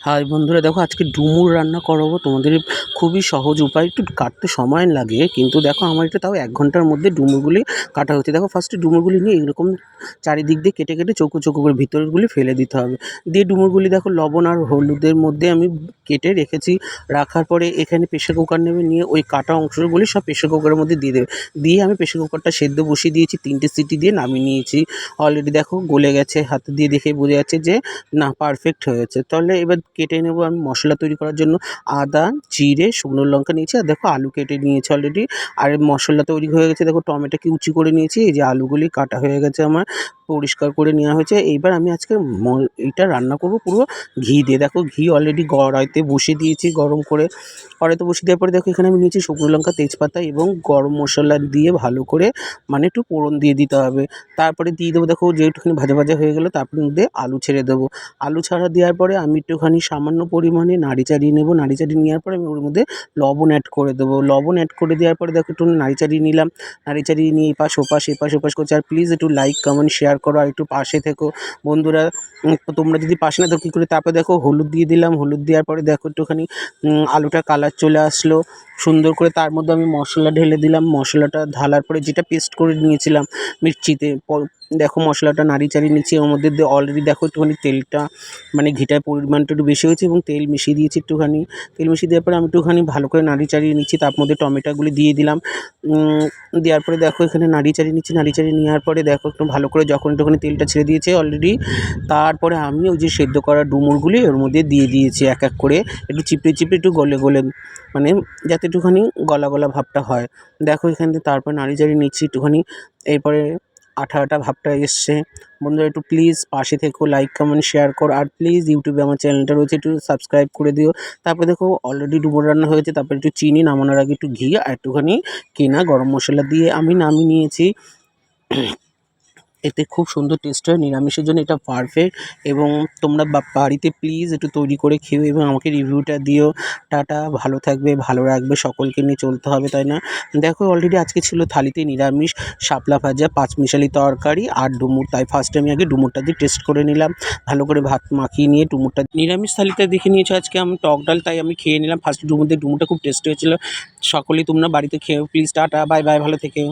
High বন্ধুরা, দেখো আজকে ডুমুর রান্না করাবো তোমাদের। খুবই সহজ উপায়, একটু কাটতে সময় লাগে কিন্তু দেখো আমার এটা তাও 1 ঘন্টার মধ্যে ডুমুরগুলি কাটা হচ্ছে। দেখো ফার্স্টে ডুমুরগুলি নিয়ে এরকম চারিদিক দিয়ে কেটে কেটে চৌকো চৌকো করে ভিতরগুলি ফেলে দিতে হবে। দিয়ে ডুমুরগুলি দেখো লবণ আর হলুদের মধ্যে আমি কেটে রেখেছি। রাখার পরে এখানে প্রেসার কুকার নেবে, নিয়ে ওই কাটা অংশগুলি সব প্রেসার কুকারের মধ্যে দিয়ে দেবে। দিয়ে আমি প্রেসার কুকারটা সেদ্ধ বসিয়ে দিয়েছি, 3টে সিটি দিয়ে নামিয়ে নিয়েছি। অলরেডি দেখো গলে গেছে, হাতে দিয়ে দেখে বোঝা যাচ্ছে যে না পারফেক্ট হয়েছে। তাহলে এবার কেটে নেব আমি মশলা তৈরি করার জন্য। আদা, জিরে, শুকনো লঙ্কা নিয়েছি, আর দেখো আলু কেটে নিয়েছি অলরেডি। আর মশলা তৈরি হয়ে গেছে, দেখো টমেটো কুচি করে নিয়েছি। এই যে আলুগুলি কাটা হয়ে গেছে আমার, পরিষ্কার করে নেওয়া হয়েছে। এইবার আমি আজকে এইটা রান্না করব পুরো ঘি দিয়ে। দেখো ঘি অলরেডি কড়াইতে বসিয়ে দিয়েছি গরম করে। কড়াইতে বসিয়ে দেওয়ার পরে দেখো এখানে আমি নিয়েছি শুকনো লঙ্কা, তেজপাতা এবং গরম মশলা দিয়ে ভালো করে মানে একটু ফোড়ন দিয়ে দিতে হবে। তারপরে দিয়ে দেবো, দেখো যেটুখানি ভাজা ভাজা হয়ে গেলো তারপর মধ্যে আলু ছেড়ে দেবো। আলু ছাড়া দেওয়ার পরে আমি একটুখানি সামান্য পরিমাণে নাড়ি চাড়িয়ে নেব। নাড়ি চাড়িয়ে নেওয়ার পরে আমি ওর মধ্যে লবণ অ্যাড করে দেবো। লবণ অ্যাড করে দেওয়ার পরে দেখো একটু নাড়ি চাড়িয়ে নিলাম। নাড়ি চাড়িয়ে নিয়ে এপাশ ওপাশ করছি। আর প্লিজ একটু লাইক কমেন্ট শেয়ার করো, আর একটু পাশে থেকো বন্ধুরা। তোমরা যদি পাশে না থাকো কী করে। তারপরে দেখো হলুদ দিয়ে দিলাম। হলুদ দেওয়ার পরে দেখো একটুখানি আলুটা কালার চলে আসলো সুন্দর করে। তার মধ্যে আমি মশলা ঢেলে দিলাম। মশলাটা ঢালার পরে যেটা পেস্ট করে নিয়েছিলাম মিক্সিতে, দেখো মশলাটা নাড়ি চাড়িয়ে নিচ্ছি। ওর মধ্যে অলরেডি দেখো একটুখানি তেলটা মানে ঘিটার পরিমাণটা একটু বেশি হয়েছে এবং তেল মিশিয়ে দিয়েছি একটুখানি। তেল মিশিয়ে দেওয়ার পরে আমি একটুখানি ভালো করে নাড়ি চাড়িয়ে নিচ্ছি। তার মধ্যে টমেটোগুলি দিয়ে দিলাম। দেওয়ার পরে দেখো এখানে নাড়ি চাড়িয়ে নিচ্ছি। নাড়ি চাড়িয়ে নেওয়ার পরে দেখো একটু ভালো করে যখন একটুখানি তেলটা ছেড়ে দিয়েছে অলরেডি, তারপরে আমি ওই যে সেদ্ধ করা ডুমুরগুলি ওর মধ্যে দিয়ে দিয়েছি এক এক করে, একটু চিপড়ে চিপড়ে একটু গলে গলে মানে যাতে একটুখানি গলা গলা ভাবটা হয়। দেখো এখান থেকে তারপর নাড়ি চাড়িয়ে নিচ্ছি একটুখানি। এরপরে আঠা আঠা ভাবটা এসছে। বন্ধুরা একটু প্লিজ পাশে থেকো, লাইক কমেন্ট শেয়ার করো, আর প্লিজ ইউটিউবে আমার চ্যানেলটা রয়েছে একটু সাবস্ক্রাইব করে দিও। তারপরে দেখো অলরেডি ডুমুর রান্না হয়েছে। তারপরে একটু চিনি, নামানোর আগে একটু ঘি আর একটুখানি কেনা গরম মশলা দিয়ে আমি নামিয়ে নিয়েছি। এতে খুব সুন্দর টেস্ট হয়, নিরামিষের জন্য এটা পারফেক্ট। এবং তোমরা বাড়িতে প্লিজ একটু তৈরি করে খেও এবং আমাকে রিভিউটা দিও। টাটা, ভালো থাকবে, ভালো রাখবে, সকলকে নিয়ে চলতে হবে, তাই না? দেখো অলরেডি আজকে ছিল থালিতে নিরামিষ, শাপলা ভাজা, পাঁচমিশালি তরকারি আর ডুমুর। তাই ফার্স্টে আমি আগে ডুমুরটা দিয়ে টেস্ট করে নিলাম। ভালো করে ভাত মাখিয়ে নিয়ে ডুমুরটা নিরামিষ থালিতে দেখে নিয়েছো আজকে আমি টক ডাল, তাই আমি খেয়ে নিলাম ফার্স্ট ডুমুর দিয়ে। ডুমুরটা খুব টেস্টি হয়েছিল। সকলেই তোমরা বাড়িতে খেও প্লিজ। টাটা, বাই বাই, ভালো থেকো।